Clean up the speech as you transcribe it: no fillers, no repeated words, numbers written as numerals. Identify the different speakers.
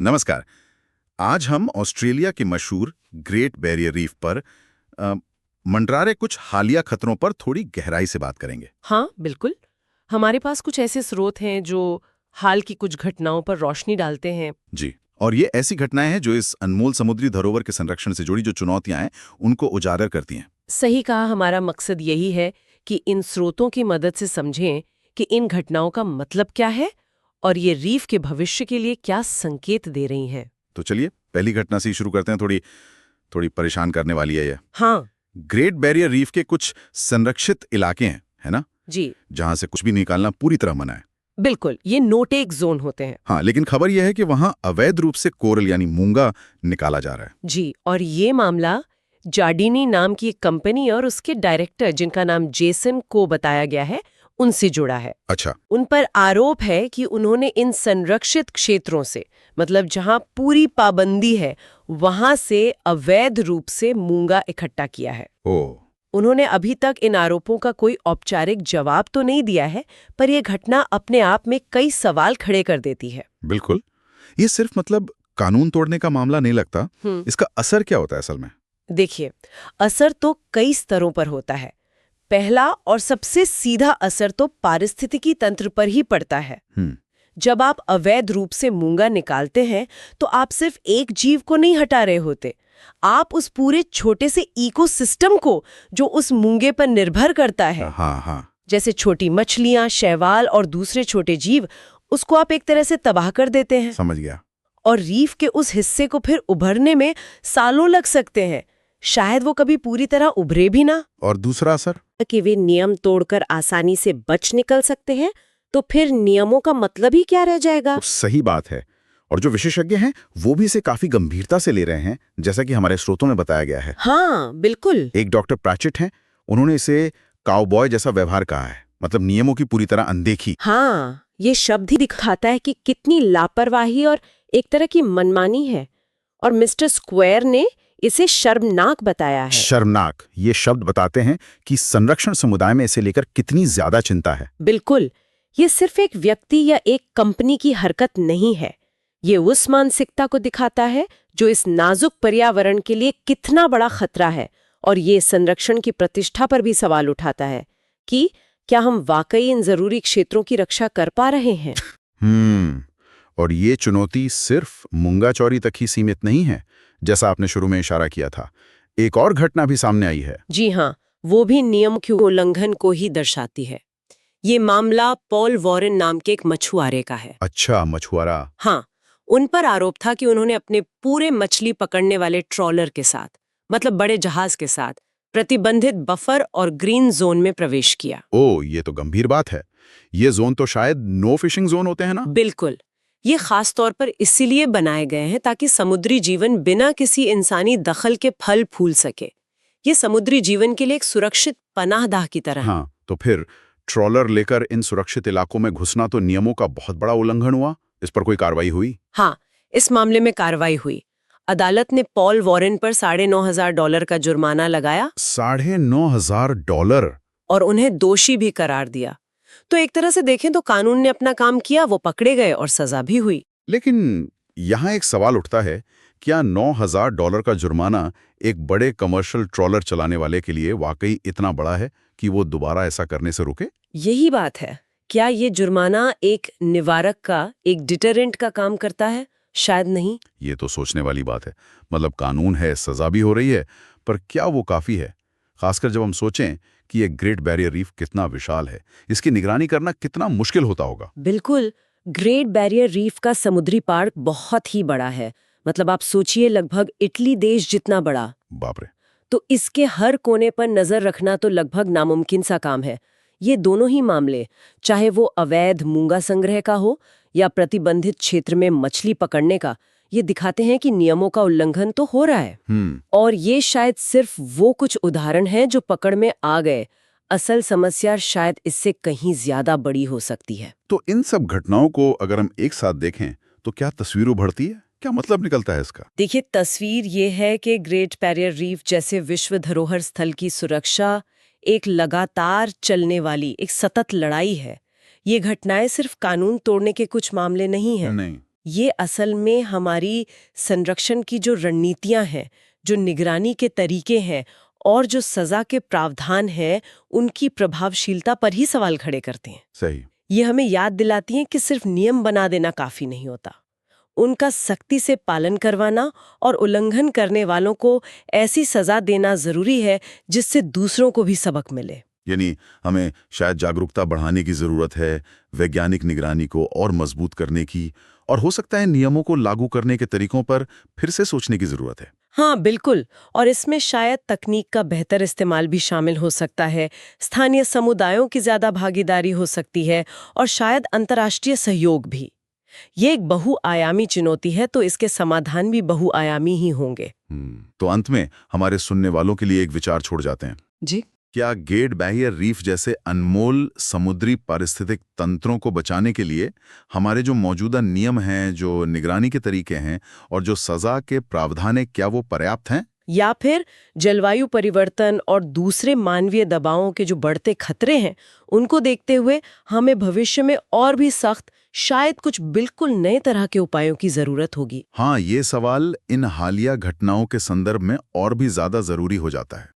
Speaker 1: नमस्कार। आज हम ऑस्ट्रेलिया के मशहूर ग्रेट बैरियर रीफ पर मंडरा रहे कुछ हालिया खतरों पर थोड़ी गहराई से बात करेंगे।
Speaker 2: हाँ, बिल्कुल। हमारे पास कुछ ऐसे स्रोत हैं जो हाल की कुछ घटनाओं पर रोशनी डालते हैं।
Speaker 1: जी, और ये ऐसी घटनाएं हैं जो इस अनमोल समुद्री धरोहर के संरक्षण से जुड़ी जो चुनौतियां हैं उनको उजागर करती हैं।
Speaker 2: सही कहा, हमारा मकसद यही है कि इन स्रोतों की मदद से समझें कि इन घटनाओं का मतलब क्या है और ये रीफ के भविष्य के लिए क्या संकेत दे रही हैं।
Speaker 1: तो चलिए पहली घटना से ही शुरू करते हैं। थोड़ी थोड़ी परेशान करने वाली है ये।
Speaker 2: हाँ
Speaker 1: ग्रेट बैरियर रीफ के कुछ संरक्षित इलाके हैं, है ना,
Speaker 2: जी,
Speaker 1: जहां से कुछ भी निकालना पूरी तरह मना है।
Speaker 2: बिल्कुल, ये नो टेक जोन होते हैं।
Speaker 1: हाँ, लेकिन खबर यह है कि वहां अवैध रूप से कोरल यानी मूंगा निकाला जा रहा है।
Speaker 2: जी, और ये मामला जार्डिनी नाम की एक कंपनी और उसके डायरेक्टर, जिनका नाम जेसन को बताया गया है, उनसे जुड़ा है।
Speaker 1: अच्छा।
Speaker 2: उन पर आरोप है कि उन्होंने इन संरक्षित क्षेत्रों से, मतलब जहां पूरी पाबंदी है, वहां से अवैध रूप से मूंगा इकट्ठा किया है।
Speaker 1: ओ,
Speaker 2: उन्होंने अभी तक इन आरोपों का कोई औपचारिक जवाब तो नहीं दिया है, पर यह घटना अपने आप में कई सवाल खड़े कर देती है।
Speaker 1: बिल्कुल। ये सिर्फ मतलब कानून तोड़ने का मामला नहीं लगता। इसका असर क्या होता है असल में?
Speaker 2: देखिए, असर तो कई स्तरों पर होता है। पहला और सबसे सीधा असर तो पारिस्थितिकी तंत्र पर ही पड़ता है। जब आप अवैध रूप से मूंगा निकालते हैं तो आप सिर्फ एक जीव को नहीं हटा रहे होते, आप उस पूरे छोटे से इकोसिस्टम को जो उस मूंगे पर निर्भर करता है,
Speaker 1: हाँ।
Speaker 2: जैसे छोटी मछलियां, शैवाल और दूसरे छोटे जीव, उसको आप एक तरह से तबाह कर देते हैं।
Speaker 1: समझ गया।
Speaker 2: और रीफ के उस हिस्से को फिर उभरने में सालों लग सकते हैं, शायद वो कभी पूरी तरह उभरे भी ना।
Speaker 1: और दूसरा असर?
Speaker 2: कि वे नियम तोड़कर आसानी से बच निकल सकते हैं, तो फिर नियमों का मतलब ही क्या रह जाएगा।
Speaker 1: तो सही बात है। और जो विशेषज्ञ हैं वो भी इसे काफी गंभीरता से ले रहे हैं, जैसा कि हमारे स्रोतों में बताया गया है।
Speaker 2: हाँ बिल्कुल।
Speaker 1: एक डॉक्टर प्रैचेट हैं, उन्होंने इसे काउबॉय जैसा व्यवहार कहा है, मतलब नियमों की पूरी तरह अनदेखी।
Speaker 2: हाँ, ये शब्द ही दिखाता है कि कितनी लापरवाही और एक तरह की मनमानी है। और मिस्टर स्क्वायर ने इसे शर्मनाक बताया है।
Speaker 1: शर्मनाक, ये शब्द बताते हैं कि संरक्षण समुदाय में इसे लेकर कितनी ज्यादा चिंता है।
Speaker 2: बिल्कुल, ये सिर्फ एक व्यक्ति या एक कंपनी की हरकत नहीं है, ये उस मानसिकता को दिखाता है जो इस नाजुक पर्यावरण के लिए कितना बड़ा खतरा है। और ये संरक्षण की प्रतिष्ठा पर भी सवाल उठाता है कि क्या हम वाकई इन जरूरी क्षेत्रों की रक्षा कर पा रहे हैं।
Speaker 1: और ये चुनौती सिर्फ मूंगा चौरी तक ही सीमित नहीं है, जैसा आपने शुरू में इशारा किया था। एक और घटना भी सामने आई है।
Speaker 2: जी हाँ, वो भी नियम के उल्लंघन को ही दर्शाती है। ये मामला पॉल वॉरेन नाम के एक मछुआरे का है।
Speaker 1: अच्छा, मछुआरा।
Speaker 2: हाँ, उन पर आरोप था कि उन्होंने अपने पूरे मछली पकड़ने वाले ट्रॉलर के साथ, मतलब बड़े जहाज के साथ, प्रतिबंधित बफर और ग्रीन जोन में प्रवेश किया।
Speaker 1: ओ, ये तो गंभीर बात है। ये जोन तो शायद नो फिशिंग जोन होते हैं ना?
Speaker 2: बिल्कुल, ये खास तौर पर इसीलिए बनाए गए हैं ताकि समुद्री जीवन बिना किसी इंसानी दखल के फल फूल सके। ये समुद्री जीवन के लिए एक सुरक्षित पनाहगाह की तरह है।
Speaker 1: हाँ, तो फिर ट्रॉलर लेकर इन सुरक्षित इलाकों में घुसना तो नियमों का बहुत बड़ा उल्लंघन हुआ। इस पर कोई कार्रवाई हुई?
Speaker 2: हाँ, इस मामले में कार्रवाई हुई। अदालत ने पॉल वॉरेन पर $9,500 का जुर्माना लगाया।
Speaker 1: $9,500?
Speaker 2: और उन्हें दोषी भी करार दिया। तो एक तरह से देखें तो कानून ने अपना काम किया, वो पकड़े गए और सजा भी हुई।
Speaker 1: लेकिन यहाँ एक सवाल उठता है, क्या $9,000 का जुर्माना एक बड़े कमर्शियल ट्रॉलर चलाने वाले के लिए वाकई इतना बड़ा है कि वो दोबारा ऐसा करने से रुके?
Speaker 2: यही बात है। क्या ये जुर्माना एक निवारक का, एक डिटरेंट का काम करता है? शायद नहीं।
Speaker 1: ये तो सोचने वाली बात है। मतलब कानून है, सजा भी हो रही है, पर क्या वो काफी है? खासकर जब हम सोचें कि ये ग्रेट बैरियर रीफ कितना विशाल है, इसकी निगरानी करना कितना मुश्किल होता होगा।
Speaker 2: बिल्कुल, ग्रेट बैरियर रीफ का समुद्री पार्क बहुत ही बड़ा है। मतलब आप सोचिए, लगभग इटली देश जितना बड़ा।
Speaker 1: बाप रे।
Speaker 2: तो इसके हर कोने पर नजर रखना तो लगभग नामुमकिन सा काम है। ये दोनों ही मामले, चाहे वो अवैध मूंगा संग्रह का हो या प्रतिबंधित क्षेत्र में मछली पकड़ने का, ये दिखाते हैं कि नियमों का उल्लंघन तो हो रहा है। और ये शायद सिर्फ वो कुछ उदाहरण हैं जो पकड़ में आ गए। असल समस्या शायद इससे कहीं ज्यादा बड़ी हो सकती है।
Speaker 1: तो इन सब घटनाओं को अगर हम एक साथ देखें तो क्या तस्वीर उभरती है? क्या मतलब निकलता है इसका?
Speaker 2: देखिए, तस्वीर ये है कि ग्रेट बैरियर रीफ जैसे विश्व धरोहर स्थल की सुरक्षा एक लगातार चलने वाली, एक सतत लड़ाई है। ये घटनाएं सिर्फ कानून तोड़ने के कुछ मामले नहीं हैं।
Speaker 1: नहीं।
Speaker 2: ये असल में हमारी संरक्षण की जो रणनीतियां हैं, जो निगरानी के तरीके हैं और जो सजा के प्रावधान हैं, उनकी प्रभावशीलता पर ही सवाल खड़े करते हैं।
Speaker 1: सही।
Speaker 2: ये हमें याद दिलाती हैं कि सिर्फ नियम बना देना काफी नहीं होता। उनका सख्ती से पालन करवाना और उल्लंघन करने वालों को ऐसी सजा देना जरूरी है जिससे दूसरों को भी सबक मिले।
Speaker 1: यानी हमें शायद जागरूकता बढ़ाने की ज़रूरत है, वैज्ञानिक निगरानी को और मजबूत करने की, और हो सकता है नियमों को लागू करने के तरीकों पर फिर से सोचने की ज़रूरत है।
Speaker 2: हाँ बिल्कुल, और इसमें शायद तकनीक का बेहतर इस्तेमाल भी शामिल हो सकता है, स्थानीय समुदायों की ज्यादा भागीदारी हो सकती है और शायद अंतर्राष्ट्रीय सहयोग भी। ये एक बहुआयामी चुनौती है, तो इसके समाधान भी बहुआयामी ही होंगे।
Speaker 1: तो अंत में हमारे सुनने वालों के लिए एक विचार छोड़ जाते हैं।
Speaker 2: जी।
Speaker 1: क्या ग्रेट बैरियर रीफ जैसे अनमोल समुद्री पारिस्थितिक तंत्रों को बचाने के लिए हमारे जो मौजूदा नियम हैं, जो निगरानी के तरीके हैं और जो सजा के प्रावधान हैं, क्या वो पर्याप्त हैं?
Speaker 2: या फिर जलवायु परिवर्तन और दूसरे मानवीय दबावों के जो बढ़ते खतरे हैं, उनको देखते हुए हमें भविष्य में और भी सख्त, शायद कुछ बिल्कुल नए तरह के उपायों की जरूरत होगी?
Speaker 1: हाँ, ये सवाल इन हालिया घटनाओं के संदर्भ में और भी ज्यादा जरूरी हो जाता है।